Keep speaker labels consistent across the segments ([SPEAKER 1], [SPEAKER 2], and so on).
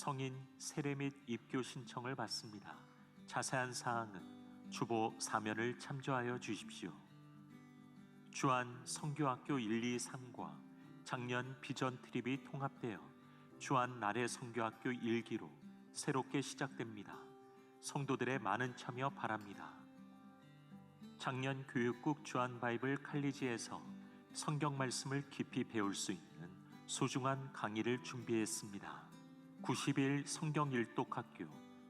[SPEAKER 1] 성인 세례 및 입교 신청을 받습니다. 자세한 사항은 주보 사면을 참조하여 주십시오. 주안 성교학교 1, 2, 3과 작년 비전 트립이 통합되어 주안 나래 성교학교 1기로 새롭게 시작됩니다. 성도들의 많은 참여 바랍니다. 작년 교육국 주안 바이블 칼리지에서 성경 말씀을 깊이 배울 수 있는 소중한 강의를 준비했습니다. 90일 성경 일독학교,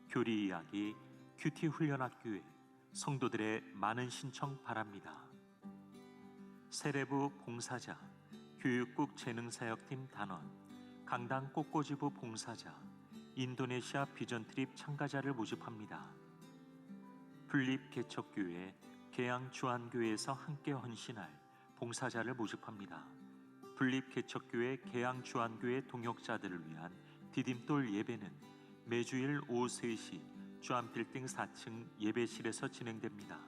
[SPEAKER 1] 교리 이야기, 큐티 훈련학교에 성도들의 많은 신청 바랍니다. 세례부 봉사자, 교육국 재능사역팀 단원, 강당 꽃꽂이부 봉사자, 인도네시아 비전 트립 참가자를 모집합니다. 분립 개척교회, 계양 주안교회에서 함께 헌신할 봉사자를 모집합니다. 분립 개척교회, 계양 주안교회 동역자들을 위한 디딤돌 예배는 매주일 오후 3시 주안빌딩 4층 예배실에서 진행됩니다.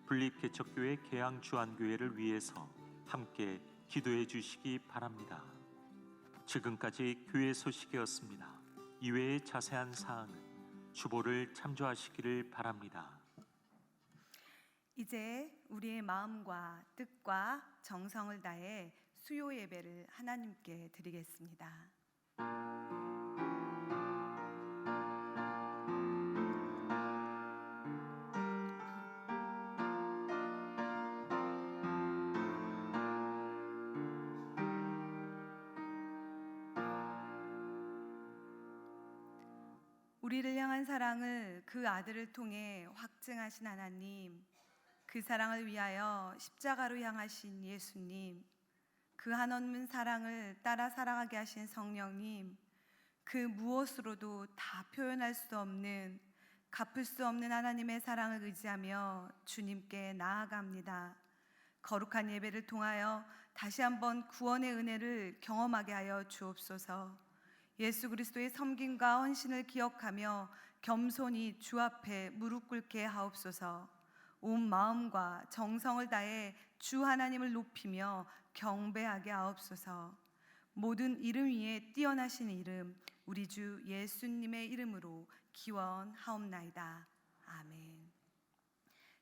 [SPEAKER 1] 분립 개척교회, 계양 주안교회를 위해서 함께 기도해 주시기 바랍니다. 지금까지 교회 소식이었습니다. 이외의 자세한 사항은 주보를 참조하시기를 바랍니다.
[SPEAKER 2] 이제 우리의 마음과 뜻과 정성을 다해 수요 예배를 하나님께 드리겠습니다. 우리를 향한 사랑을 그 아들을 통해 확증하신 하나님, 그 사랑을 위하여 십자가로 향하신 예수님, 그 한없는 사랑을 따라 살아가게 하신 성령님, 그 무엇으로도 다 표현할 수 없는, 갚을 수 없는 하나님의 사랑을 의지하며 주님께 나아갑니다. 거룩한 예배를 통하여 다시 한번 구원의 은혜를 경험하게 하여 주옵소서. 예수 그리스도의 섬김과 헌신을 기억하며 겸손히 주 앞에 무릎 꿇게 하옵소서. 온 마음과 정성을 다해 주 하나님을 높이며 경배하게 하옵소서. 모든 이름 위에 뛰어나신 이름, 우리 주 예수님의 이름으로 기원하옵나이다. 아멘.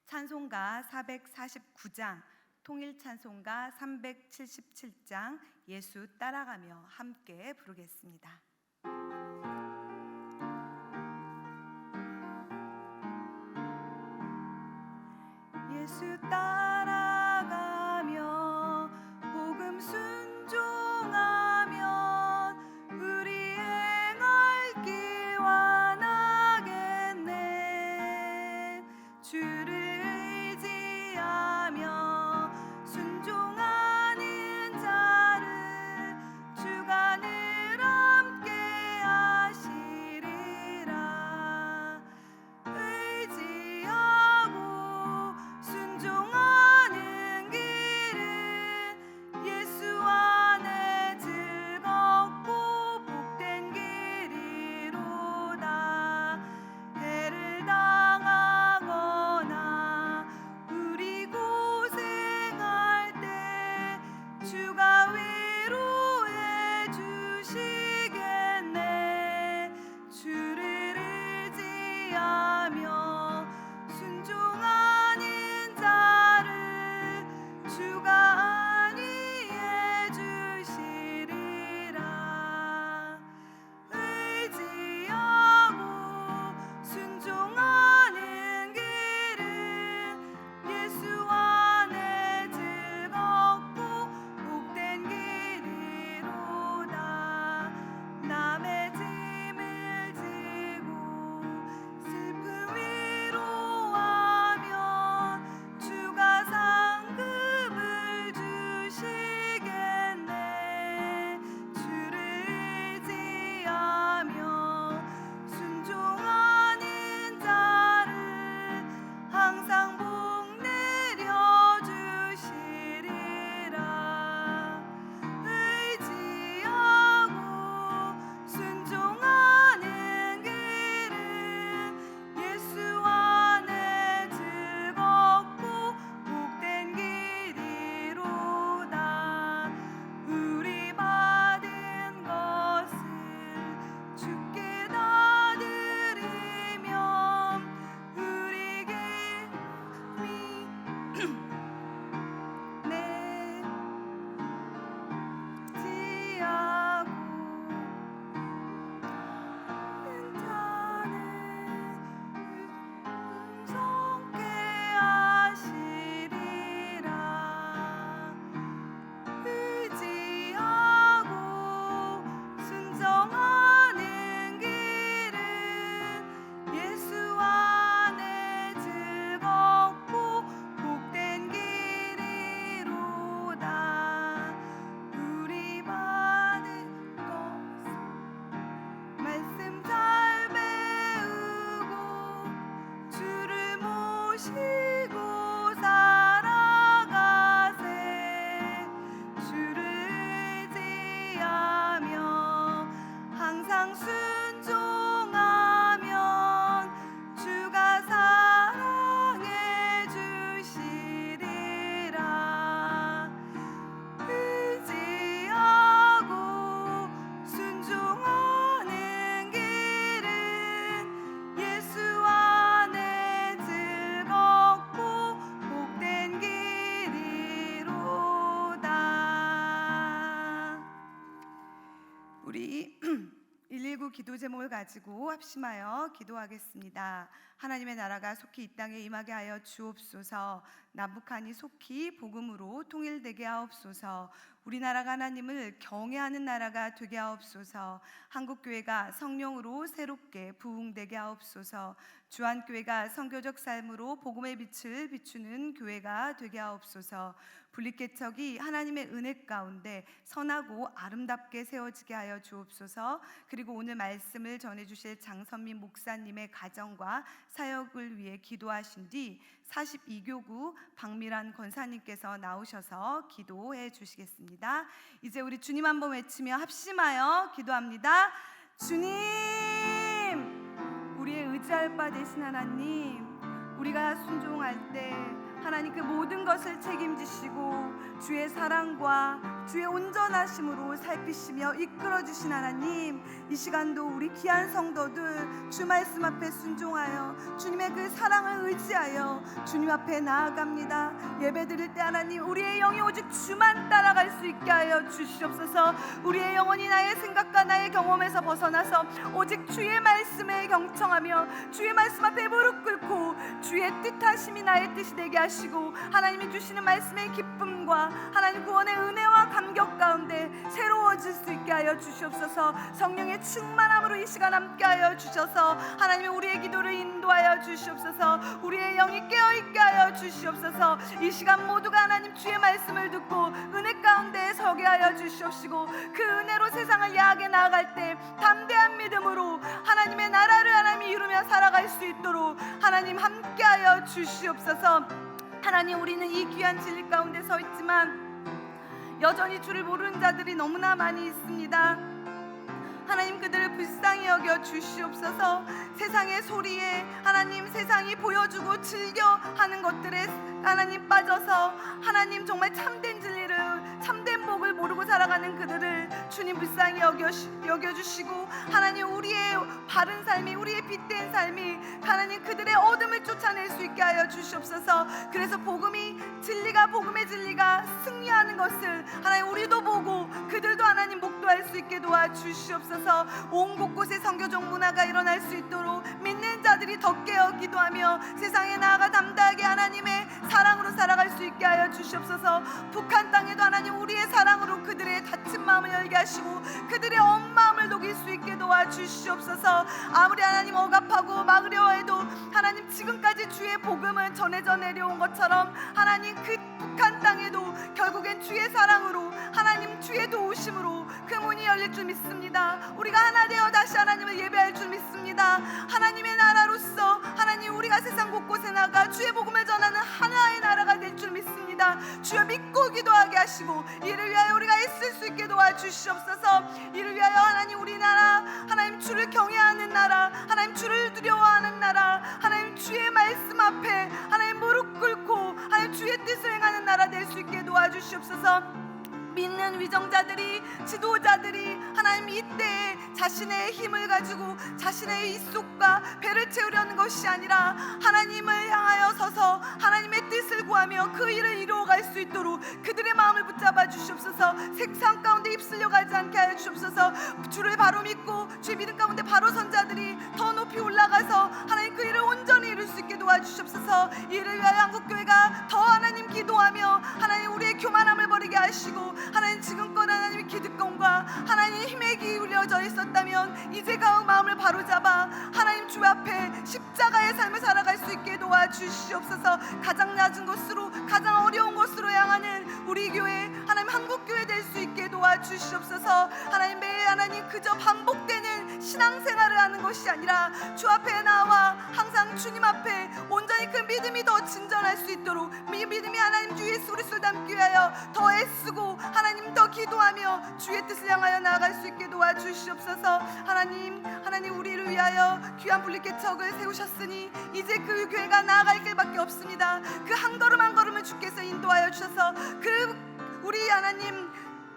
[SPEAKER 2] 찬송가 449장, 통일 찬송가 377장 예수 따라가며 함께 부르겠습니다. 예수 따라가며 복음 순종하면 우리 행할 길 완하겠네. 주를 의지하며 순종하는 자를 주가 늘 함께 하시리라. 의지하고 순종하는 우리 119 기도 제목을 가지고 합심하여 기도하겠습니다. 하나님의 나라가 속히 이 땅에 임하게 하여 주옵소서. 남북한이 속히 복음으로 통일되게 하옵소서. 우리나라가 하나님을 경외하는 나라가 되게 하옵소서. 한국교회가 성령으로 새롭게 부흥되게 하옵소서. 주한교회가 선교적 삶으로 복음의 빛을 비추는 교회가 되게 하옵소서. 분립개척이 하나님의 은혜 가운데 선하고 아름답게 세워지게 하여 주옵소서. 그리고 오늘 말씀을 전해주실 장선민 목사님의 가정과 사역을 위해 기도하신 뒤 42교구 박미란 권사님께서 나오셔서 기도해 주시겠습니다. 이제 우리 주님 한번 외치며 합심하여 기도합니다. 주님, 우리의 의지할 바 되신 하나님, 우리가 순종할 때 하나님 그 모든 것을 책임지시고 주의 사랑과 주의 온전하심으로 살피시며 이끌어주신 하나님, 이 시간도 우리 귀한 성도들 주 말씀 앞에 순종하여 주님의 그 사랑을 의지하여 주님 앞에 나아갑니다. 예배 드릴 때 하나님, 우리의 영이 오직 주만 따라갈 수 있게 하여 주시옵소서. 우리의 영혼이 나의 생각과 나의 경험에서 벗어나서 오직 주의 말씀에 경청하며 주의 말씀 앞에 무릎 꿇고 주의 뜻하심이 나의 뜻이 되게 하시고 하나님이 주시는 말씀의 기쁨과 하나님 구원의 은혜와 감격 가운데 새로워질 수 있게 하여 주시옵소서. 성령의 충만함으로 이 시간 함께 하여 주셔서 하나님이 우리의 기도를 인도하여 주시옵소서. 우리의 영이 깨어있게 하여 주시옵소서. 이 시간 모두가 하나님 주의 말씀을 듣고 은혜 가운데 서게 하여 주시옵시고 그 은혜로 세상을 야하게 나아갈 때 담대한 믿음으로 하나님의 나라를 하나님이 이루며 살아갈 수 있도록 하나님 함께 하여 주시옵소서. 하나님, 우리는 이 귀한 진리 가운데 서 있지만 여전히 주를 모르는 자들이 너무나 많이 있습니다. 하나님, 그들을 불쌍히 여겨 주시옵소서. 세상의 소리에 하나님, 세상이 보여주고 즐겨하는 것들에 하나님 빠져서 하나님 정말 참된 진리를, 참된 복을 모르고 살아가는 그들을 주님 불쌍히 여겨주시고 하나님, 우리의 바른 삶이, 우리의 빛된 삶이 하나님 그들의 어둠을 쫓아낼 수 있게 하여 주시옵소서. 그래서 복음의 진리가 승리하는 것을 하나님 우리도 보고 그들도 하나님 목도할 수 있게 도와주시옵소서. 온 곳곳에 선교적 문화가 일어날 수 있도록 믿는 자들이 더 깨어 기도하며 세상에 나아가 담대하게 하나님의 사랑으로 살아갈 수 있게 하여 주시옵소서. 북한 땅에도 하나님 우리의 사랑으로 그들의 닫힌 마음을 열게 하시고 그들의 온 마음을 녹일 수 있게 도와주시옵소서. 아무리 하나님 억압하고 막으려 해도 하나님 지금까지 주의 복음은 전해져 내려온 것처럼 하나님 그 북한 땅에도 결국엔 주의 사랑으로 하나님 주의 도우심으로 그 문이 열릴 줄 믿습니다. 우리가 하나 되어 다시 하나님을 예배할 줄 믿습니다. 하나님의 나라로서 하나님 우리가 세상 곳곳에 나가 주의 복음을 전하는 하나의 나라가 될 줄 믿습니다. 주여 믿고 기도하게 하시고 이를 위하여 우리가 있을 수 있게 도와주시옵소서. 이를 위하여 하나님 우리나라 하나님 주를 경외하는 나라, 하나님 주를 두려워하는 나라, 하나님 주의 말씀 앞에 하나님 무릎 꿇고 하나님 주의 뜻을 행하는 나라 될 수 있게 도와주시옵소서. 믿는 위정자들이, 지도자들이 하나님 이때에 자신의 힘을 가지고 자신의 입속과 배를 채우려는 것이 아니라 하나님을 향하여 서서 하나님의 뜻을 구하며 그 일을 이루어갈 수 있도록 그들의 마음을 붙잡아 주시옵소서. 세상 가운데 휩쓸려 가지 않게 하여 주시옵소서. 주를 바로 믿고 주의 믿음 가운데 바로 선 자들이 더 높이 올라가서 하나님 그 일을 온전히 이룰 수 있게 도와주시옵소서. 이를 위하여 한국교회가 더 하나님 기도하며 하나님 우리의 교만함을 버리게 하시고 하나님 지금껏 하나님의 기득권과 하나님 힘에 기울여져 있었다면 이제 마음을 바로잡아 하나님 주 앞에 십자가의 삶을 살아갈 수 있게 도와주시옵소서. 가장 낮은 곳으로, 가장 어려운 곳으로 향하는 우리 교회 하나님 한국교회 될 수 있게 도와주시옵소서. 하나님 매일 하나님 그저 반복되는 신앙생활을 하는 것이 아니라 주 앞에 나와 항상 주님 앞에 온전히 그 믿음이 더 진전할 수 있도록 믿음이 하나님 주 예수 그리스도를 닮기 위하여 더 애쓰고 하나님 더 기도하며 주의 뜻을 향하여 나아갈 수 있게 도와주시옵소서. 하나님 우리를 위하여 귀한 분립개척을 세우셨으니 이제 그 교회가 나아갈 길밖에 없습니다. 그 한 걸음 한 걸음을 주께서 인도하여 주셔서 그 우리 하나님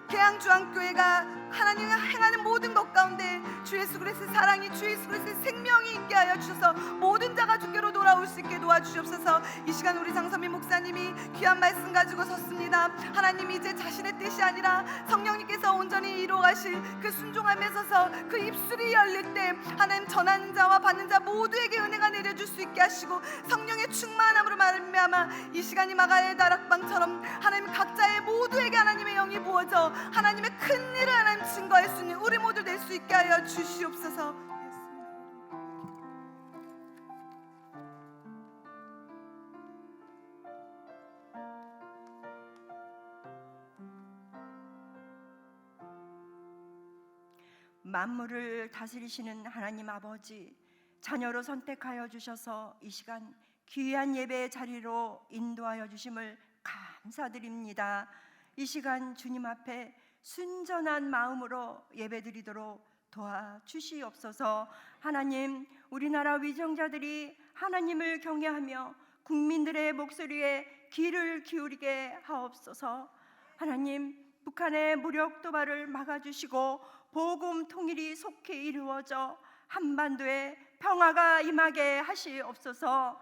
[SPEAKER 2] 계양주안교회가 하나님이 행하는 모든 것 가운데 주 예수 그리스도의 사랑이, 주 예수 그리스도의 생명이 있게 하여 주셔서 모든 자가 주께로 돌아올 수 있게 도와주시옵소서. 이 시간 우리 장선민 목사님이 귀한 말씀 가지고 섰습니다. 하나님이 이제 자신의 뜻이 아니라 성령님께서 온전히 이루어가실 그 순종함에 서서 그 입술이 열릴 때 하나님 전하는 자와 받는 자 모두에게 은혜가 내려줄 수 있게 하시고 성령의 충만함으로 말미암아 이 시간이 마가의 다락방처럼 하나님 각자의 모두에게 하나님의 영이 부어져 하나님의 큰 일을 하나님 증거할 수 있는 우리 모두 될 수 있게 하여 주시옵소서.
[SPEAKER 3] 만물을 다스리시는 하나님 아버지, 자녀로 선택하여 주셔서 이 시간 귀한 예배의 자리로 인도하여 주심을 감사드립니다. 이 시간 주님 앞에 순전한 마음으로 예배드리도록 도와주시옵소서. 하나님, 우리나라 위정자들이 하나님을 경외하며 국민들의 목소리에 귀를 기울이게 하옵소서. 하나님, 북한의 무력 도발을 막아주시고 복음 통일이 속히 이루어져 한반도에 평화가 임하게 하시옵소서.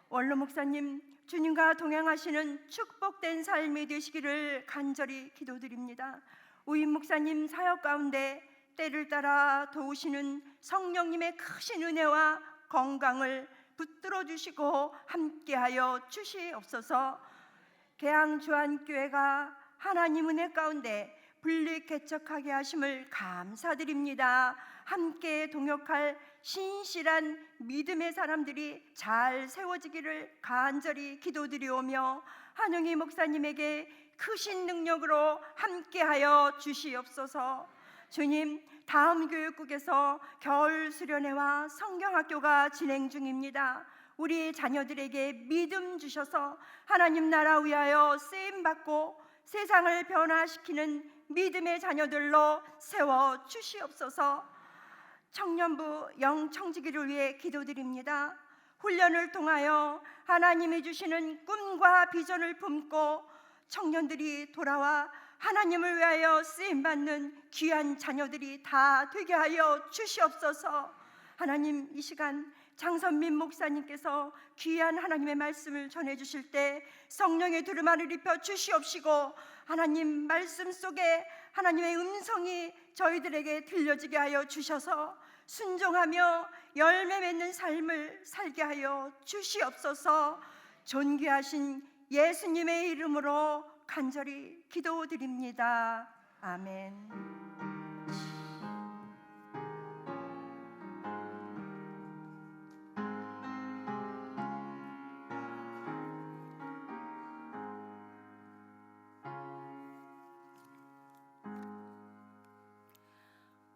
[SPEAKER 3] 원로 목사님, 주님과 동행하시는 축복된 삶이 되시기를 간절히 기도드립니다. 우임 목사님 사역 가운데 때를 따라 도우시는 성령님의 크신 은혜와 건강을 붙들어 주시고 함께하여 주시옵소서. 계양주안교회가 하나님 은혜 가운데 분리 개척하게 하심을 감사드립니다. 함께 동역할 신실한 믿음의 사람들이 잘 세워지기를 간절히 기도드리오며 한영희 목사님에게 크신 능력으로 함께하여 주시옵소서. 주님, 다음 교육국에서 겨울 수련회와 성경학교가 진행 중입니다. 우리 자녀들에게 믿음 주셔서 하나님 나라 위하여 쓰임받고 세상을 변화시키는 믿음의 자녀들로 세워 주시옵소서. 청년부 영청지기를 위해 기도드립니다. 훈련을 통하여 하나님이 주시는 꿈과 비전을 품고 청년들이 돌아와 하나님을 위하여 쓰임받는 귀한 자녀들이 다 되게 하여 주시옵소서. 하나님, 이 시간 장선민 목사님께서 귀한 하나님의 말씀을 전해주실 때 성령의 두루마리를 입혀 주시옵시고 하나님 말씀 속에 하나님의 음성이 저희들에게 들려지게 하여 주셔서 순종하며 열매 맺는 삶을 살게 하여 주시옵소서. 존귀하신 예수님의 이름으로 간절히 기도드립니다. 아멘.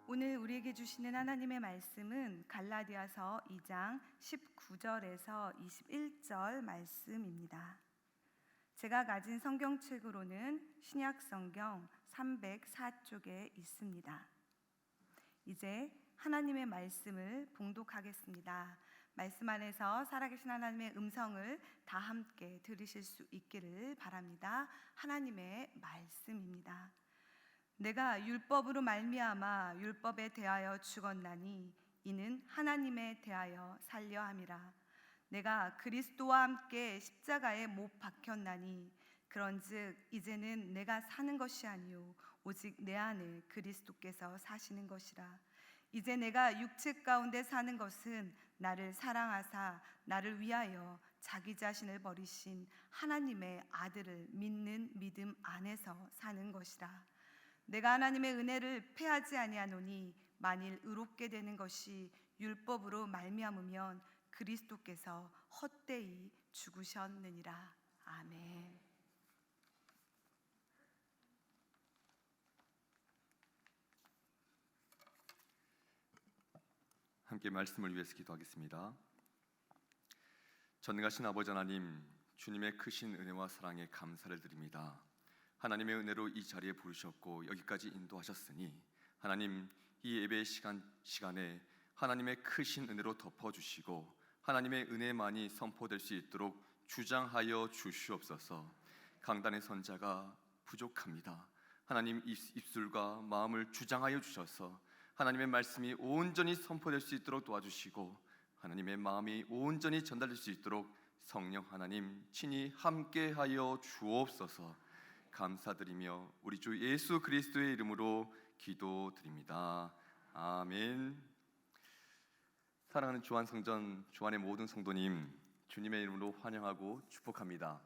[SPEAKER 2] 오늘 우리에게 주시는 하나님의 말씀은 갈라디아서 2장 19절에서 21절 말씀입니다. 제가 가진 성경책으로는 신약성경 304쪽에 있습니다. 이제 하나님의 말씀을 봉독하겠습니다. 말씀 안에서 살아계신 하나님의 음성을 다 함께 들으실 수 있기를 바랍니다. 하나님의 말씀입니다. 내가 율법으로 말미암아 율법에 대하여 죽었나니 이는 하나님에 대하여 살려 함이라. 내가 그리스도와 함께 십자가에 못 박혔나니 그런즉 이제는 내가 사는 것이 아니요 오직 내 안에 그리스도께서 사시는 것이라. 이제 내가 육체 가운데 사는 것은 나를 사랑하사 나를 위하여 자기 자신을 버리신 하나님의 아들을 믿는 믿음 안에서 사는 것이라. 내가 하나님의 은혜를 패하지 아니하노니 만일 의롭게 되는 것이 율법으로 말미암으면 그리스도께서 헛되이 죽으셨느니라. 아멘.
[SPEAKER 4] 함께 말씀을 위해서 기도하겠습니다. 전능하신 아버지 하나님, 주님의 크신 은혜와 사랑에 감사를 드립니다. 하나님의 은혜로 이 자리에 부르셨고 여기까지 인도하셨으니 하나님, 이 예배의 시간에 하나님의 크신 은혜로 덮어주시고 하나님의 은혜만이 선포될 수 있도록 주장하여 주시옵소서. 강단의 선자가 부족합니다. 하나님 입술과 마음을 주장하여 주셔서 하나님의 말씀이 온전히 선포될 수 있도록 도와주시고 하나님의 마음이 온전히 전달될 수 있도록 성령 하나님 친히 함께하여 주옵소서. 감사드리며 우리 주 예수 그리스도의 이름으로 기도드립니다. 아멘. 사랑하는 주한 성전, 주한의 모든 성도님, 주님의 이름으로 환영하고 축복합니다.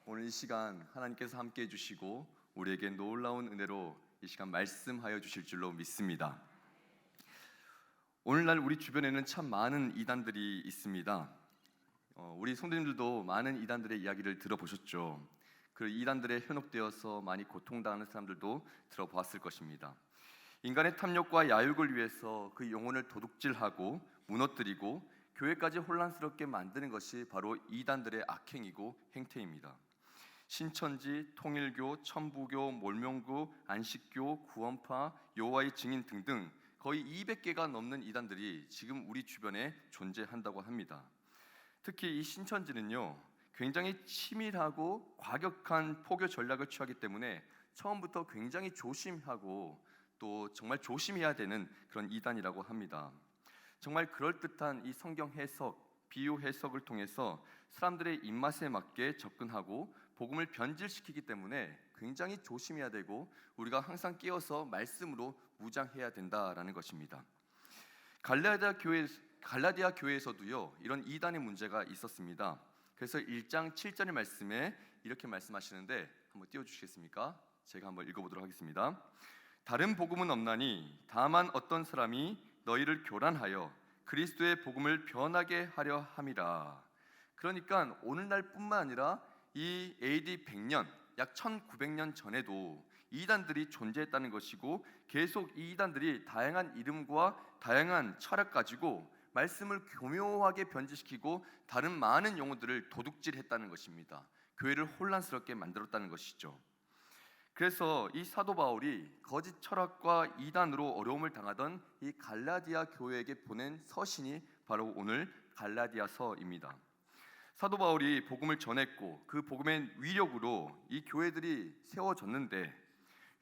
[SPEAKER 4] 오늘 이 시간 하나님께서 함께해 주시고 우리에게 놀라운 은혜로 이 시간 말씀하여 주실 줄로 믿습니다. 오늘날 우리 주변에는 참 많은 이단들이 있습니다. 우리 성도님들도 많은 이단들의 이야기를 들어보셨죠. 그 이단들에 현혹되어서 많이 고통당하는 사람들도 들어보았을 것입니다. 인간의 탐욕과 야욕을 위해서 그 영혼을 도둑질하고 무너뜨리고 교회까지 혼란스럽게 만드는 것이 바로 이단들의 악행이고 행태입니다. 신천지, 통일교, 천부교, 몰명교, 안식교, 구원파, 여호와의 증인 등등 거의 200개가 넘는 이단들이 지금 우리 주변에 존재한다고 합니다. 특히 이 신천지는요, 굉장히 치밀하고 과격한 포교 전략을 취하기 때문에 처음부터 굉장히 조심하고 또 정말 조심해야 되는 그런 이단이라고 합니다. 정말 그럴듯한 이 성경 해석, 비유 해석을 통해서 사람들의 입맛에 맞게 접근하고 복음을 변질시키기 때문에 굉장히 조심해야 되고 우리가 항상 깨어서 말씀으로 무장해야 된다라는 것입니다. 갈라디아 교회에서도요, 이런 이단의 문제가 있었습니다. 그래서 1장 7절의 말씀에 이렇게 말씀하시는데 한번 띄워주시겠습니까? 제가 한번 읽어보도록 하겠습니다. 다른 복음은 없나니 다만 어떤 사람이 너희를 교란하여 그리스도의 복음을 변하게 하려 함이라. 그러니까 오늘날뿐만 아니라 이 AD 100년, 약 1900년 전에도 이단들이 존재했다는 것이고 계속 이 이단들이 다양한 이름과 다양한 철학 가지고 말씀을 교묘하게 변질시키고 다른 많은 용어들을 도둑질했다는 것입니다. 교회를 혼란스럽게 만들었다는 것이죠. 그래서 이 사도 바울이 거짓 철학과 이단으로 어려움을 당하던 이 갈라디아 교회에게 보낸 서신이 바로 오늘 갈라디아서입니다. 사도 바울이 복음을 전했고 그 복음의 위력으로 이 교회들이 세워졌는데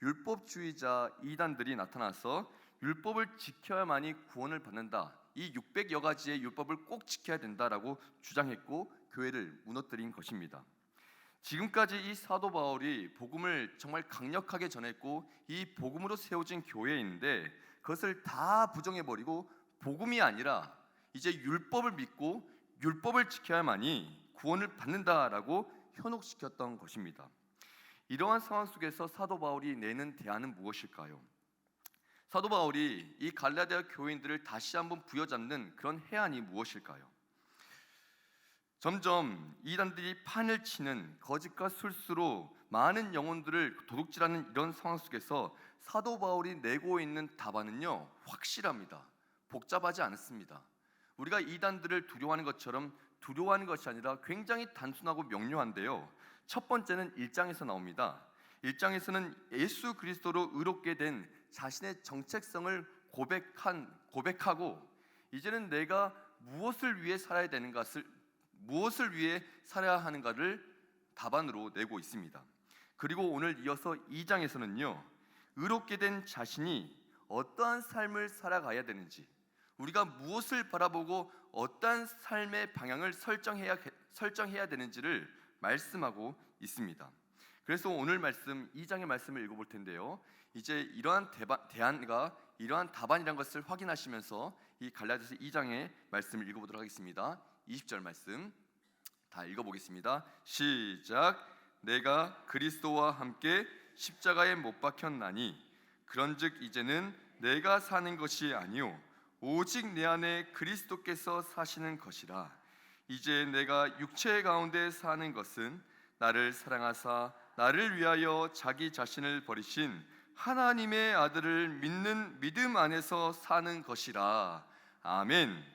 [SPEAKER 4] 율법주의자 이단들이 나타나서 율법을 지켜야만이 구원을 받는다, 이 600여 가지의 율법을 꼭 지켜야 된다라고 주장했고 교회를 무너뜨린 것입니다. 지금까지 이 사도 바울이 복음을 정말 강력하게 전했고 이 복음으로 세워진 교회인데 그것을 다 부정해버리고 복음이 아니라 이제 율법을 믿고 율법을 지켜야만이 구원을 받는다라고 현혹시켰던 것입니다. 이러한 상황 속에서 사도 바울이 내는 대안은 무엇일까요? 사도 바울이 이 갈라디아 교인들을 다시 한번 부여잡는 그런 해안이 무엇일까요? 점점 이단들이 판을 치는 거짓과 술수로 많은 영혼들을 도둑질하는 이런 상황 속에서 사도 바울이 내고 있는 답안은요, 확실합니다. 복잡하지 않습니다. 우리가 이단들을 두려워하는 것처럼 두려워하는 것이 아니라 굉장히 단순하고 명료한데요. 첫 번째는 1장에서 나옵니다. 1장에서는 예수 그리스도로 의롭게 된 자신의 정체성을 고백하고 이제는 내가 무엇을 위해 살아야 되는 것을, 무엇을 위해 살아야 하는가를 답안으로 내고 있습니다. 그리고 오늘 이어서 2장에서는요, 의롭게 된 자신이 어떠한 삶을 살아가야 되는지, 우리가 무엇을 바라보고 어떠한 삶의 방향을 설정해야 되는지를 말씀하고 있습니다. 그래서 오늘 말씀 2장의 말씀을 읽어볼 텐데요, 이제 이러한 대안과 이러한 답안이라는 것을 확인하시면서 이 갈라디아서 2장의 말씀을 읽어보도록 하겠습니다. 20절 말씀 다 읽어보겠습니다. 시작. 내가 그리스도와 함께 십자가에 못 박혔나니 그런즉 이제는 내가 사는 것이 아니요 오직 내 안에 그리스도께서 사시는 것이라. 이제 내가 육체 가운데 사는 것은 나를 사랑하사 나를 위하여 자기 자신을 버리신 하나님의 아들을 믿는 믿음 안에서 사는 것이라. 아멘.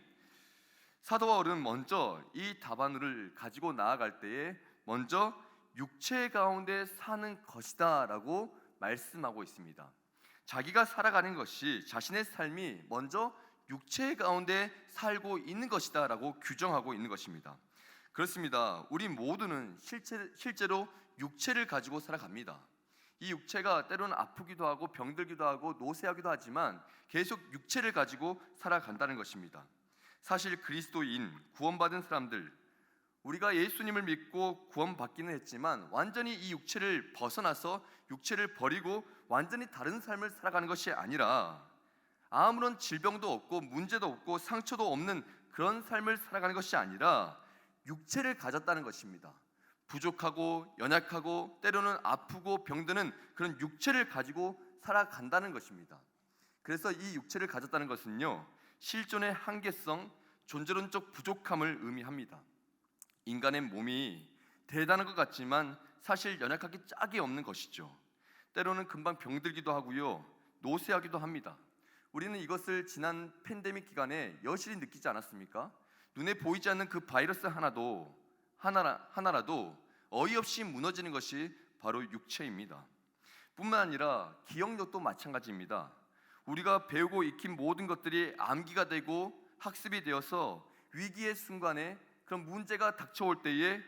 [SPEAKER 4] 사도 바울은 먼저 이 답안을 가지고 나아갈 때에 먼저 육체 가운데 사는 것이다 라고 말씀하고 있습니다. 자기가 살아가는 것이, 자신의 삶이 먼저 육체 가운데 살고 있는 것이다 라고 규정하고 있는 것입니다. 그렇습니다. 우리 모두는 실제로 육체를 가지고 살아갑니다. 이 육체가 때로는 아프기도 하고 병들기도 하고 노쇠하기도 하지만 계속 육체를 가지고 살아간다는 것입니다. 사실 그리스도인 구원받은 사람들, 우리가 예수님을 믿고 구원받기는 했지만 완전히 이 육체를 벗어나서 육체를 버리고 완전히 다른 삶을 살아가는 것이 아니라 아무런 질병도 없고 문제도 없고 상처도 없는 그런 삶을 살아가는 것이 아니라 육체를 가졌다는 것입니다. 부족하고 연약하고 때로는 아프고 병드는 그런 육체를 가지고 살아간다는 것입니다. 그래서 이 육체를 가졌다는 것은요, 실존의 한계성, 존재론적 부족함을 의미합니다. 인간의 몸이 대단한 것 같지만 사실 연약하기 짝이 없는 것이죠. 때로는 금방 병들기도 하고요, 노쇠하기도 합니다. 우리는 이것을 지난 팬데믹 기간에 여실히 느끼지 않았습니까? 눈에 보이지 않는 그 바이러스 하나라도 어이없이 무너지는 것이 바로 육체입니다. 뿐만 아니라 기억력도 마찬가지입니다. 우리가 배우고 익힌 모든 것들이 암기가 되고 학습이 되어서 위기의 순간에 그런 문제가 닥쳐올 때에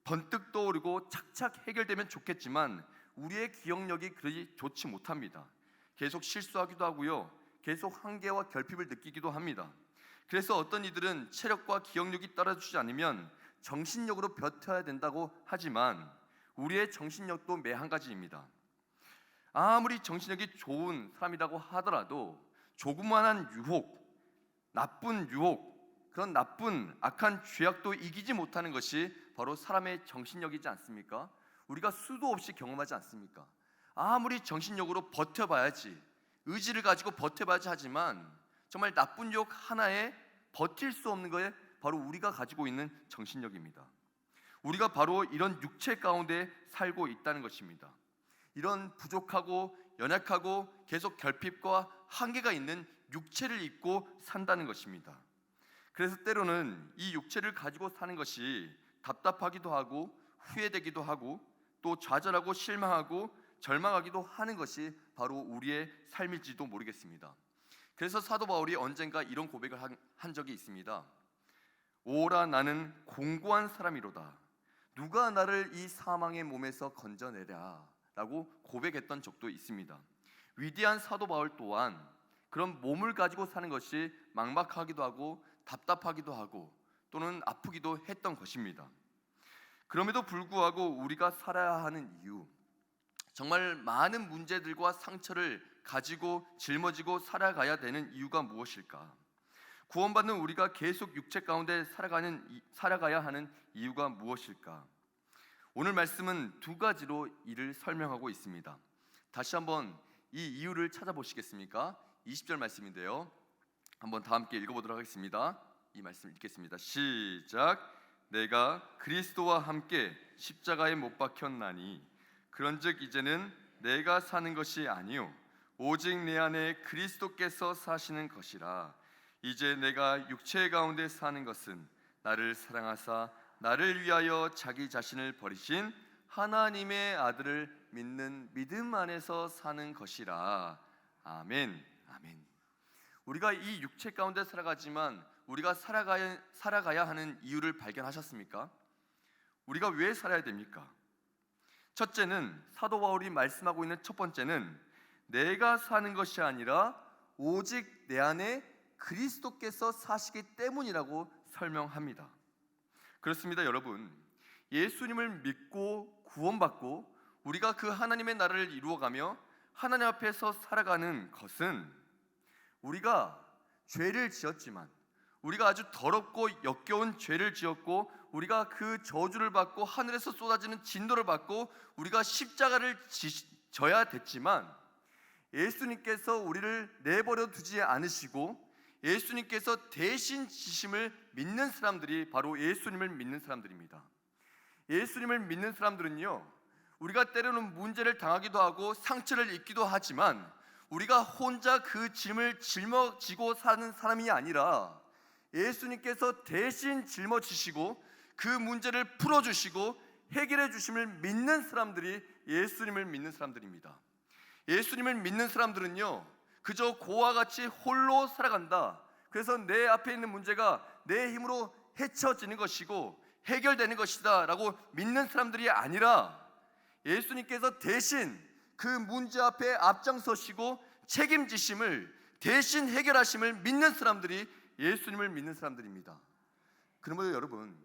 [SPEAKER 4] 번뜩 떠오르고 착착 해결되면 좋겠지만 우리의 기억력이 그리 좋지 못합니다. 계속 실수하기도 하고요, 계속 한계와 결핍을 느끼기도 합니다. 그래서 어떤 이들은 체력과 기억력이 따라주지 않으면 정신력으로 버텨야 된다고 하지만 우리의 정신력도 매한가지입니다. 아무리 정신력이 좋은 사람이라고 하더라도 조그만한 유혹, 나쁜 유혹, 그런 나쁜 악한 죄악도 이기지 못하는 것이 바로 사람의 정신력이지 않습니까? 우리가 수도 없이 경험하지 않습니까? 아무리 정신력으로 버텨봐야지, 의지를 가지고 버텨봐야지 하지만 정말 나쁜 유혹 하나에 버틸 수 없는 거에 바로 우리가 가지고 있는 정신력입니다. 우리가 바로 이런 육체 가운데 살고 있다는 것입니다. 이런 부족하고 연약하고 계속 결핍과 한계가 있는 육체를 입고 산다는 것입니다. 그래서 때로는 이 육체를 가지고 사는 것이 답답하기도 하고 후회되기도 하고 또 좌절하고 실망하고 절망하기도 하는 것이 바로 우리의 삶일지도 모르겠습니다. 그래서 사도 바울이 언젠가 이런 고백을 한 적이 있습니다. 오라 나는 공고한 사람이로다. 누가 나를 이 사망의 몸에서 건져내랴 라고 고백했던 적도 있습니다. 위대한 사도 바울 또한 그런 몸을 가지고 사는 것이 막막하기도 하고 답답하기도 하고 또는 아프기도 했던 것입니다. 그럼에도 불구하고 우리가 살아야 하는 이유, 정말 많은 문제들과 상처를 가지고 짊어지고 살아가야 되는 이유가 무엇일까? 구원받는 우리가 계속 육체 가운데 살아가야 하는 이유가 무엇일까? 오늘 말씀은 두 가지로 이를 설명하고 있습니다. 다시 한번 이 이유를 찾아보시겠습니까? 20절 말씀인데요, 한번 다 함께 읽어보도록 하겠습니다. 이 말씀 읽겠습니다. 시작. 내가 그리스도와 함께 십자가에 못 박혔나니 그런즉 이제는 내가 사는 것이 아니요 오직 내 안에 그리스도께서 사시는 것이라. 이제 내가 육체 가운데 사는 것은 나를 사랑하사 나를 위하여 자기 자신을 버리신 하나님의 아들을 믿는 믿음 안에서 사는 것이라. 아멘. 아멘. 우리가 이 육체 가운데 살아가지만 우리가 살아가야 하는 이유를 발견하셨습니까? 우리가 왜 살아야 됩니까? 첫째는 사도 바울이 말씀하고 있는 첫 번째는 내가 사는 것이 아니라 오직 내 안에 그리스도께서 사시기 때문이라고 설명합니다. 그렇습니다, 여러분. 예수님을 믿고 구원받고 우리가 그 하나님의 나라를 이루어가며 하나님 앞에서 살아가는 것은 우리가 죄를 지었지만, 우리가 아주 더럽고 역겨운 죄를 지었고 우리가 그 저주를 받고 하늘에서 쏟아지는 진노를 받고 우리가 십자가를 져야 됐지만 예수님께서 우리를 내버려 두지 않으시고 예수님께서 대신 지심을 믿는 사람들이 바로 예수님을 믿는 사람들입니다. 예수님을 믿는 사람들은요, 우리가 때로는 문제를 당하기도 하고 상처를 입기도 하지만 우리가 혼자 그 짐을 짊어지고 사는 사람이 아니라 예수님께서 대신 짊어지시고 그 문제를 풀어주시고 해결해 주심을 믿는 사람들이 예수님을 믿는 사람들입니다. 예수님을 믿는 사람들은요, 그저 고와 같이 홀로 살아간다, 그래서 내 앞에 있는 문제가 내 힘으로 헤쳐지는 것이고 해결되는 것이다 라고 믿는 사람들이 아니라 예수님께서 대신 그 문제 앞에 앞장서시고 책임지심을 대신 해결하심을 믿는 사람들이 예수님을 믿는 사람들입니다. 그러므로 여러분,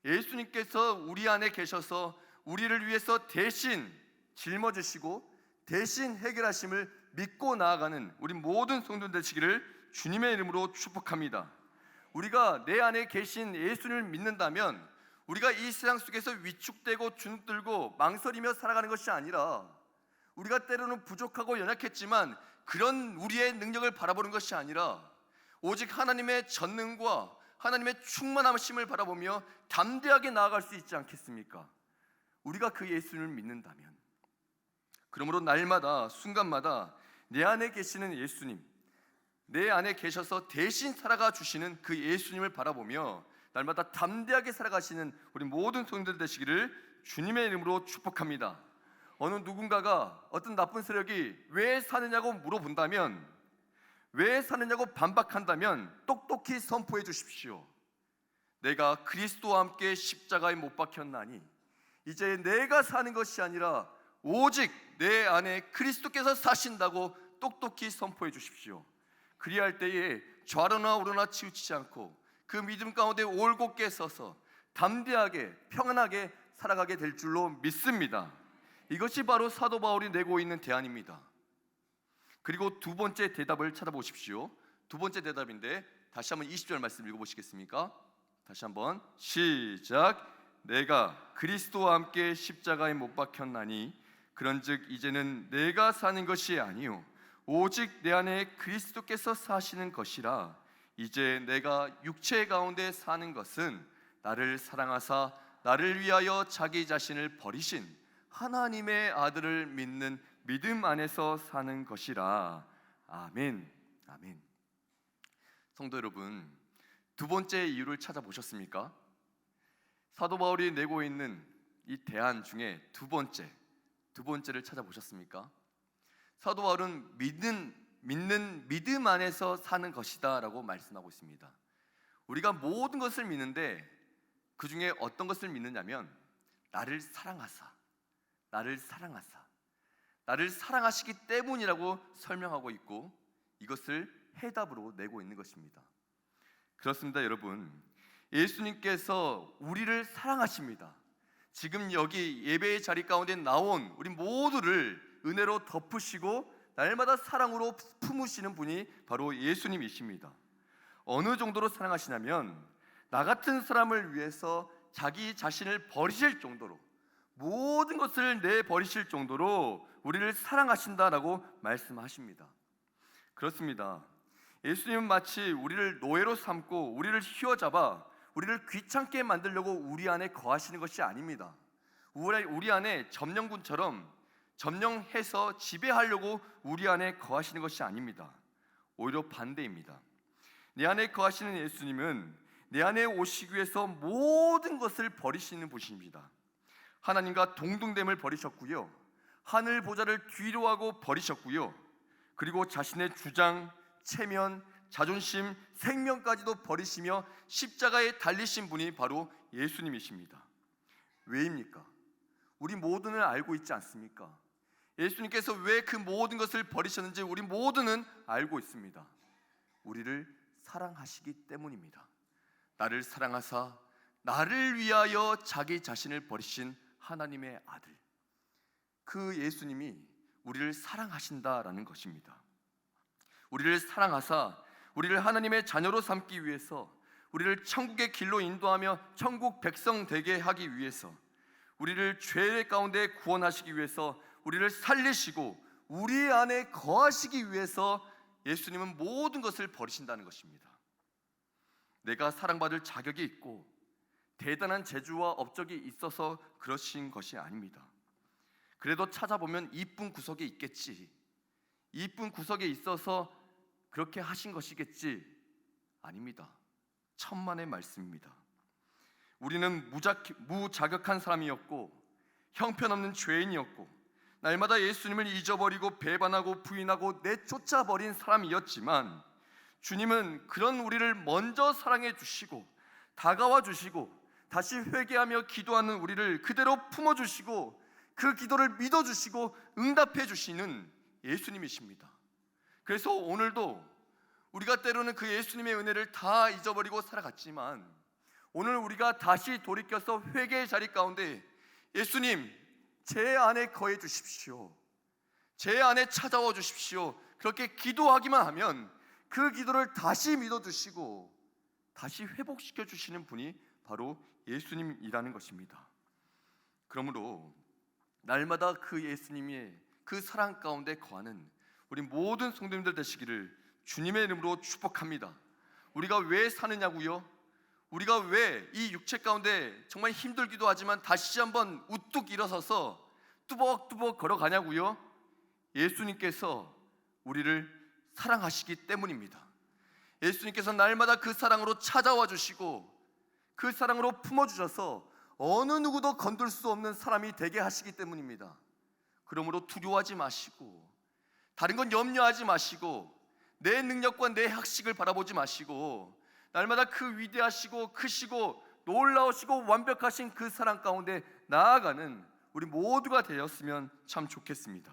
[SPEAKER 4] 예수님께서 우리 안에 계셔서 우리를 위해서 대신 짊어지시고 대신 해결하심을 믿고 나아가는 우리 모든 성도들 되시기를 주님의 이름으로 축복합니다. 우리가 내 안에 계신 예수님을 믿는다면 우리가 이 세상 속에서 위축되고 주눅들고 망설이며 살아가는 것이 아니라, 우리가 때로는 부족하고 연약했지만 그런 우리의 능력을 바라보는 것이 아니라 오직 하나님의 전능과 하나님의 충만하심을 바라보며 담대하게 나아갈 수 있지 않겠습니까? 우리가 그 예수님을 믿는다면. 그러므로 날마다 순간마다 내 안에 계시는 예수님, 내 안에 계셔서 대신 살아가 주시는 그 예수님을 바라보며 날마다 담대하게 살아가시는 우리 모든 성도들 되시기를 주님의 이름으로 축복합니다. 어느 누군가가 어떤 나쁜 세력이 왜 사느냐고 물어본다면, 왜 사느냐고 반박한다면 똑똑히 선포해 주십시오. 내가 그리스도와 함께 십자가에 못 박혔나니 이제 내가 사는 것이 아니라 오직 내 안에 그리스도께서 사신다고 똑똑히 선포해 주십시오. 그리할 때에 좌로나 우로나 치우치지 않고 그 믿음 가운데 올곧게 서서 담대하게 평안하게 살아가게 될 줄로 믿습니다. 이것이 바로 사도 바울이 내고 있는 대안입니다. 그리고 두 번째 대답을 찾아보십시오. 두 번째 대답인데 다시 한번 20절 말씀 읽어보시겠습니까? 다시 한번 시작. 내가 그리스도와 함께 십자가에 못 박혔나니 그런즉 이제는 내가 사는 것이 아니요 오직 내 안에 그리스도께서 사시는 것이라. 이제 내가 육체 가운데 사는 것은 나를 사랑하사 나를 위하여 자기 자신을 버리신 하나님의 아들을 믿는 믿음 안에서 사는 것이라. 아멘. 아멘. 성도 여러분, 두 번째 이유를 찾아보셨습니까? 사도 바울이 내고 있는 이 대안 중에 두 번째를 찾아보셨습니까? 사도 바울은 믿는 믿음 안에서 사는 것이다 라고 말씀하고 있습니다. 우리가 모든 것을 믿는데 그 중에 어떤 것을 믿느냐면 나를 사랑하시기 때문이라고 설명하고 있고 이것을 해답으로 내고 있는 것입니다. 그렇습니다. 여러분, 예수님께서 우리를 사랑하십니다. 지금 여기 예배의 자리 가운데 나온 우리 모두를 은혜로 덮으시고 날마다 사랑으로 품으시는 분이 바로 예수님이십니다. 어느 정도로 사랑하시냐면 나 같은 사람을 위해서 자기 자신을 버리실 정도로, 모든 것을 내버리실 정도로 우리를 사랑하신다라고 말씀하십니다. 그렇습니다. 예수님은 마치 우리를 노예로 삼고 우리를 휘어잡아 우리를 귀찮게 만들려고 우리 안에 거하시는 것이 아닙니다. 우리 안에 점령군처럼 점령해서 지배하려고 우리 안에 거하시는 것이 아닙니다. 오히려 반대입니다. 내 안에 거하시는 예수님은 내 안에 오시기 위해서 모든 것을 버리시는 분이십니다. 하나님과 동등됨을 버리셨고요, 하늘 보좌를 뒤로하고 버리셨고요, 그리고 자신의 주장, 체면, 자존심, 생명까지도 버리시며 십자가에 달리신 분이 바로 예수님이십니다. 왜입니까? 우리 모두는 알고 있지 않습니까? 예수님께서 왜 그 모든 것을 버리셨는지 우리 모두는 알고 있습니다. 우리를 사랑하시기 때문입니다. 나를 사랑하사 나를 위하여 자기 자신을 버리신 하나님의 아들, 그 예수님이 우리를 사랑하신다라는 것입니다. 우리를 사랑하사 우리를 하나님의 자녀로 삼기 위해서, 우리를 천국의 길로 인도하며 천국 백성 되게 하기 위해서, 우리를 죄 가운데 구원하시기 위해서, 우리를 살리시고 우리 안에 거하시기 위해서 예수님은 모든 것을 버리신다는 것입니다. 내가 사랑받을 자격이 있고 대단한 재주와 업적이 있어서 그러신 것이 아닙니다. 그래도 찾아보면 이쁜 구석이 있겠지, 이쁜 구석에 있어서 그렇게 하신 것이겠지. 아닙니다. 천만의 말씀입니다. 우리는 무자격한 사람이었고 형편없는 죄인이었고 날마다 예수님을 잊어버리고 배반하고 부인하고 내쫓아버린 사람이었지만 주님은 그런 우리를 먼저 사랑해 주시고 다가와 주시고 다시 회개하며 기도하는 우리를 그대로 품어주시고 그 기도를 믿어주시고 응답해 주시는 예수님이십니다. 그래서 오늘도 우리가 때로는 그 예수님의 은혜를 다 잊어버리고 살아갔지만, 오늘 우리가 다시 돌이켜서 회개의 자리 가운데 예수님, 제 안에 거해 주십시오, 제 안에 찾아와 주십시오, 그렇게 기도하기만 하면 그 기도를 다시 믿어주시고 다시 회복시켜 주시는 분이 바로 예수님이라는 것입니다. 그러므로 날마다 그 예수님의 그 사랑 가운데 거하는 우리 모든 성도님들 되시기를 주님의 이름으로 축복합니다. 우리가 왜 사느냐고요? 우리가 왜 이 육체 가운데 정말 힘들기도 하지만 다시 한번 우뚝 일어서서 뚜벅뚜벅 걸어가냐고요? 예수님께서 우리를 사랑하시기 때문입니다. 예수님께서 날마다 그 사랑으로 찾아와 주시고 그 사랑으로 품어주셔서 어느 누구도 건들 수 없는 사람이 되게 하시기 때문입니다. 그러므로 두려워하지 마시고, 다른 건 염려하지 마시고, 내 능력과 내 학식을 바라보지 마시고, 날마다 그 위대하시고 크시고 놀라우시고 완벽하신 그 사랑 가운데 나아가는 우리 모두가 되었으면 참 좋겠습니다.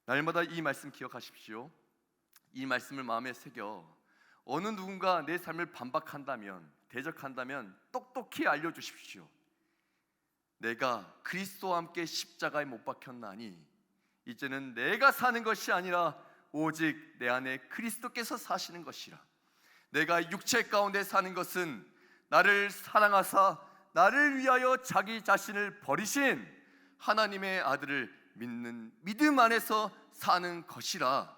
[SPEAKER 4] 날마다 이 말씀 기억하십시오. 이 말씀을 마음에 새겨 어느 누군가 내 삶을 반박한다면, 대적한다면 똑똑히 알려주십시오. 내가 그리스도와 함께 십자가에 못 박혔나니 이제는 내가 사는 것이 아니라 오직 내 안에 그리스도께서 사시는 것이라. 내가 육체 가운데 사는 것은 나를 사랑하사 나를 위하여 자기 자신을 버리신 하나님의 아들을 믿는 믿음 안에서 사는 것이라.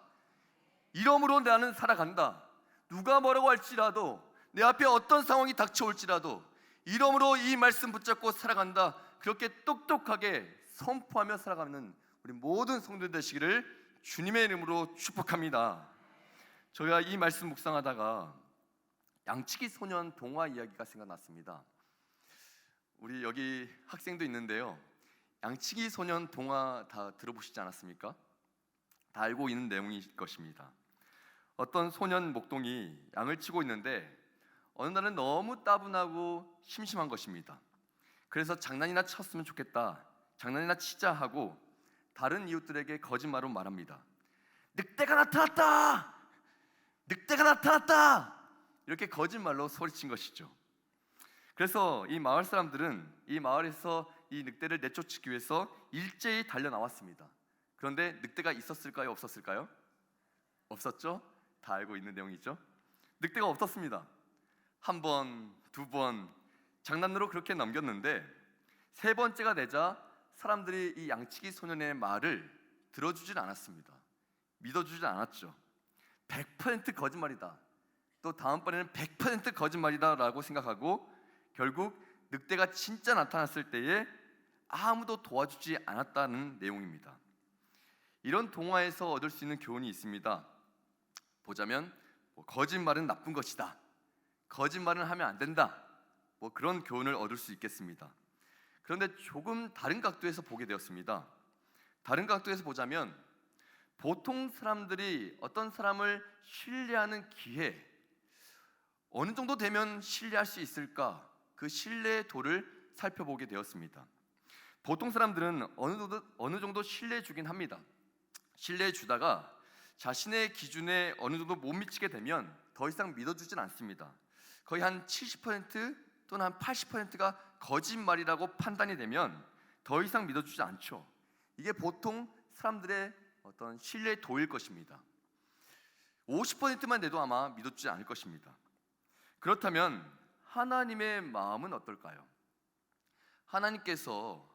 [SPEAKER 4] 이러므로 나는 살아간다. 누가 뭐라고 할지라도, 내 앞에 어떤 상황이 닥쳐올지라도 이러므로 이 말씀 붙잡고 살아간다. 그렇게 똑똑하게 선포하며 살아가는 우리 모든 성도들 되시기를 주님의 이름으로 축복합니다. 저희가 이 말씀 묵상하다가 양치기 소년 동화 이야기가 생각났습니다. 우리 여기 학생도 있는데요, 양치기 소년 동화 다 들어보시지 않았습니까? 다 알고 있는 내용일 것입니다. 어떤 소년 목동이 양을 치고 있는데 어느 날은 너무 따분하고 심심한 것입니다. 그래서 장난이나 쳤으면 좋겠다, 장난이나 치자 하고 다른 이웃들에게 거짓말로 말합니다. 늑대가 나타났다! 늑대가 나타났다! 이렇게 거짓말로 소리친 것이죠. 그래서 이 마을 사람들은 이 마을에서 이 늑대를 내쫓기 위해서 일제히 달려 나왔습니다. 그런데 늑대가 있었을까요? 없었을까요? 없었죠? 다 알고 있는 내용이죠. 늑대가 없었습니다. 한 번, 두 번 장난으로 그렇게 넘겼는데 세 번째가 되자 사람들이 이 양치기 소년의 말을 들어주질 않았습니다. 믿어주질 않았죠. 100% 거짓말이다, 또 다음번에는 100% 거짓말이다 라고 생각하고 결국 늑대가 진짜 나타났을 때에 아무도 도와주지 않았다는 내용입니다. 이런 동화에서 얻을 수 있는 교훈이 있습니다. 보자면 거짓말은 나쁜 것이다, 거짓말은 하면 안 된다, 그런 교훈을 얻을 수 있겠습니다. 그런데 조금 다른 각도에서 보게 되었습니다. 다른 각도에서 보자면 보통 사람들이 어떤 사람을 신뢰하는 기회, 어느 정도 되면 신뢰할 수 있을까, 그 신뢰의 도를 살펴보게 되었습니다. 보통 사람들은 어느 정도 신뢰해 주긴 합니다. 신뢰해 주다가 자신의 기준에 어느 정도 못 미치게 되면 더 이상 믿어주진 않습니다. 거의 한 70% 또는 한 80%가 거짓말이라고 판단이 되면 더 이상 믿어주지 않죠. 이게 보통 사람들의 어떤 신뢰의 도일 것입니다. 50%만 돼도 아마 믿어주지 않을 것입니다. 그렇다면 하나님의 마음은 어떨까요? 하나님께서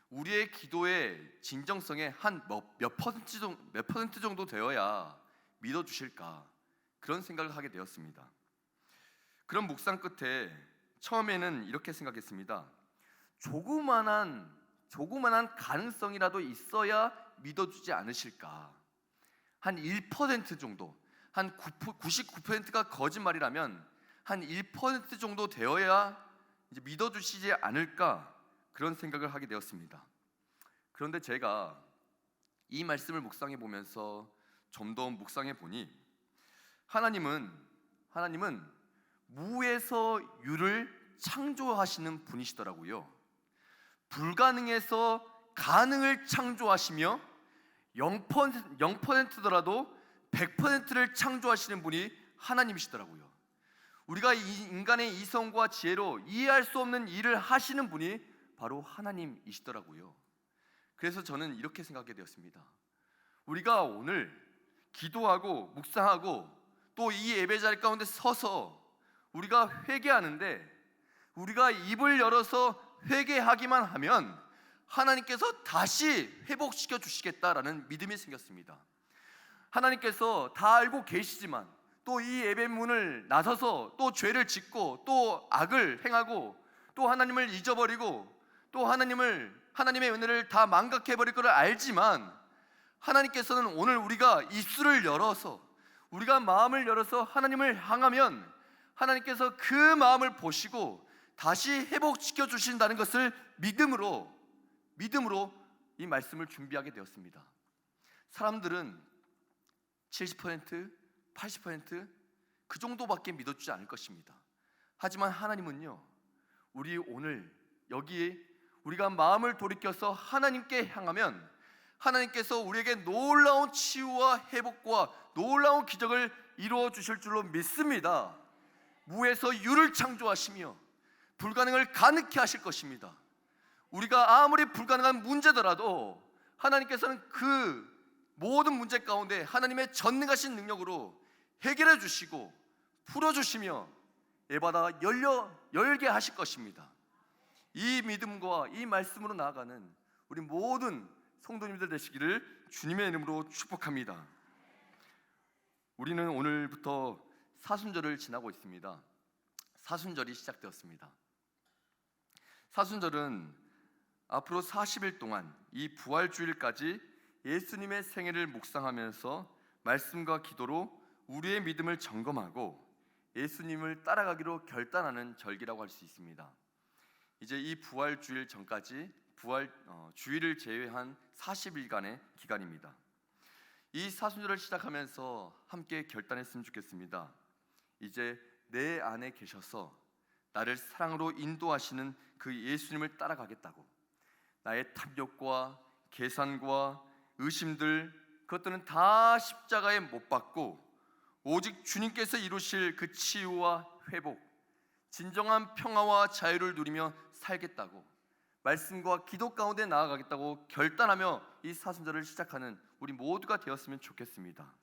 [SPEAKER 4] 우리의 기도의 진정성에 한 몇 퍼센트 정도 되어야 믿어주실까, 그런 생각을 하게 되었습니다. 그런 묵상 끝에 처음에는 이렇게 생각했습니다. 조그만한 가능성이라도 있어야 믿어주지 않으실까. 한 1% 정도, 한 99%가 거짓말이라면 한 1% 정도 되어야 이제 믿어주시지 않을까, 그런 생각을 하게 되었습니다. 그런데 제가 이 말씀을 묵상해 보면서 좀 더 묵상해 보니 하나님은 무에서 유를 창조하시는 분이시더라고요. 불가능에서 가능을 창조하시며 0%더라도 100%를 창조하시는 분이 하나님이시더라고요. 우리가 이 인간의 이성과 지혜로 이해할 수 없는 일을 하시는 분이 바로 하나님이시더라고요. 그래서 저는 이렇게 생각하게 되었습니다. 우리가 오늘 기도하고 묵상하고 또 이 예배 자리 가운데 서서 우리가 회개하는데, 우리가 입을 열어서 회개하기만 하면 하나님께서 다시 회복시켜 주시겠다라는 믿음이 생겼습니다. 하나님께서 다 알고 계시지만 또 이 예배 문을 나서서 또 죄를 짓고 또 악을 행하고 또 하나님을 잊어버리고 또 하나님의 은혜를 다 망각해버릴 것을 알지만, 하나님께서는 오늘 우리가 입술을 열어서 우리가 마음을 열어서 하나님을 향하면 하나님께서 그 마음을 보시고 다시 회복시켜 주신다는 것을 믿음으로 이 말씀을 준비하게 되었습니다. 사람들은 70%, 80% 그 정도밖에 믿어주지 않을 것입니다. 하지만 하나님은요, 우리 오늘 여기에 우리가 마음을 돌이켜서 하나님께 향하면 하나님께서 우리에게 놀라운 치유와 회복과 놀라운 기적을 이루어 주실 줄로 믿습니다. 무에서 유를 창조하시며 불가능을 가능케 하실 것입니다. 우리가 아무리 불가능한 문제더라도 하나님께서는 그 모든 문제 가운데 하나님의 전능하신 능력으로 해결해 주시고 풀어주시며 예바다 열게 하실 것입니다. 이 믿음과 이 말씀으로 나아가는 우리 모든 성도님들 되시기를 주님의 이름으로 축복합니다. 우리는 오늘부터 사순절을 지나고 있습니다. 사순절이 시작되었습니다. 사순절은 앞으로 40일 동안 이 부활주일까지 예수님의 생애를 묵상하면서 말씀과 기도로 우리의 믿음을 점검하고 예수님을 따라가기로 결단하는 절기라고 할 수 있습니다. 이제 이 부활주일 전까지 주일을 제외한 40일간의 기간입니다. 이 사순절을 시작하면서 함께 결단했으면 좋겠습니다. 이제 내 안에 계셔서 나를 사랑으로 인도하시는 그 예수님을 따라가겠다고. 나의 탐욕과 계산과 의심들, 그것들은 다 십자가에 못 박고 오직 주님께서 이루실 그 치유와 회복, 진정한 평화와 자유를 누리며 살겠다고, 말씀과 기도 가운데 나아가겠다고 결단하며 이 사순절을 시작하는 우리 모두가 되었으면 좋겠습니다.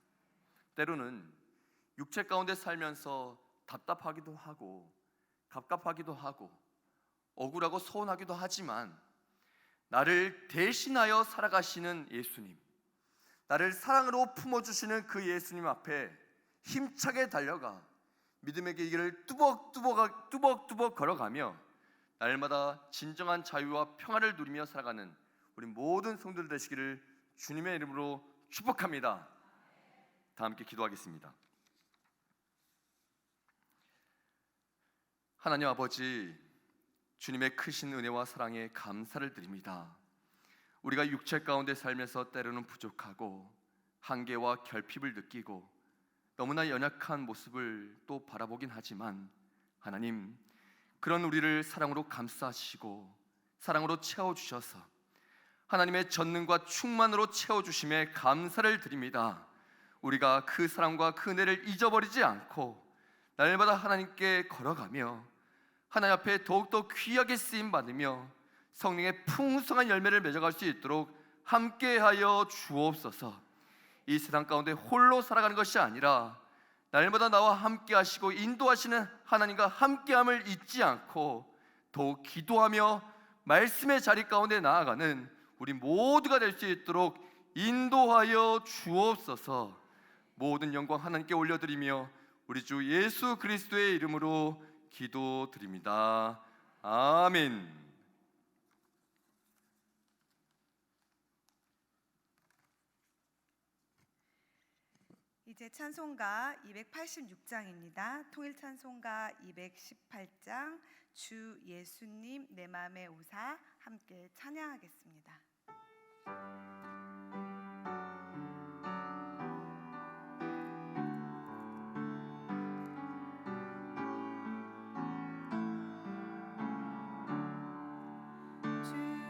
[SPEAKER 4] 때로는 육체 가운데 살면서 답답하기도 하고 갑갑하기도 하고 억울하고 서운하기도 하지만, 나를 대신하여 살아가시는 예수님, 나를 사랑으로 품어주시는 그 예수님 앞에 힘차게 달려가 믿음의 길을 뚜벅뚜벅 걸어가며 날마다 진정한 자유와 평화를 누리며 살아가는 우리 모든 성도들 되시기를 주님의 이름으로 축복합니다. 다 함께 기도하겠습니다. 하나님 아버지, 주님의 크신 은혜와 사랑에 감사를 드립니다. 우리가 육체 가운데 살면서 때로는 부족하고 한계와 결핍을 느끼고 너무나 연약한 모습을 또 바라보긴 하지만, 하나님, 그런 우리를 사랑으로 감싸시고 사랑으로 채워주셔서 하나님의 전능과 충만으로 채워주심에 감사를 드립니다. 우리가 그 사랑과 그 은혜를 잊어버리지 않고 날마다 하나님께 걸어가며 하나님 앞에 더욱더 귀하게 쓰임받으며 성령의 풍성한 열매를 맺어갈 수 있도록 함께하여 주옵소서. 이 세상 가운데 홀로 살아가는 것이 아니라 날마다 나와 함께 하시고 인도하시는 하나님과 함께함을 잊지 않고 더욱 기도하며 말씀의 자리 가운데 나아가는 우리 모두가 될 수 있도록 인도하여 주옵소서. 모든 영광 하나님께 올려드리며 우리 주 예수 그리스도의 이름으로 기도드립니다. 아멘.
[SPEAKER 2] 이제 찬송가 286장입니다. 통일 찬송가 218장 주 예수님 내 맘에 오사 함께 찬양하겠습니다. 주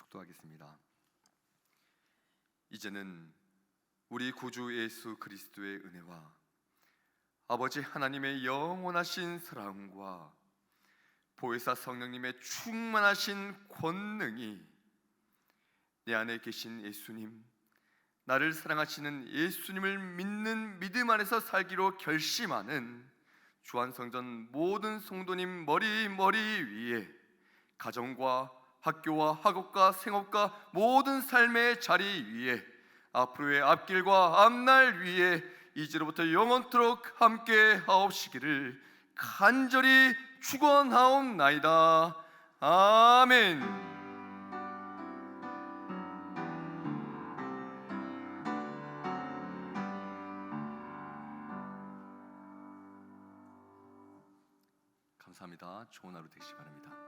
[SPEAKER 4] 축도하겠습니다. 이제는 우리 구주 예수 그리스도의 은혜와 아버지 하나님의 영원하신 사랑과 보혜사 성령님의 충만하신 권능이 내 안에 계신 예수님, 나를 사랑하시는 예수님을 믿는 믿음 안에서 살기로 결심하는 주안성전 모든 성도님 머리 위에 가정과 학교와 학업과 생업과 모든 삶의 자리 위에 앞으로의 앞길과 앞날 위에 이제로부터 영원토록 함께 하옵시기를 간절히 축원하옵나이다. 아멘. 감사합니다. 좋은 하루 되시기 바랍니다.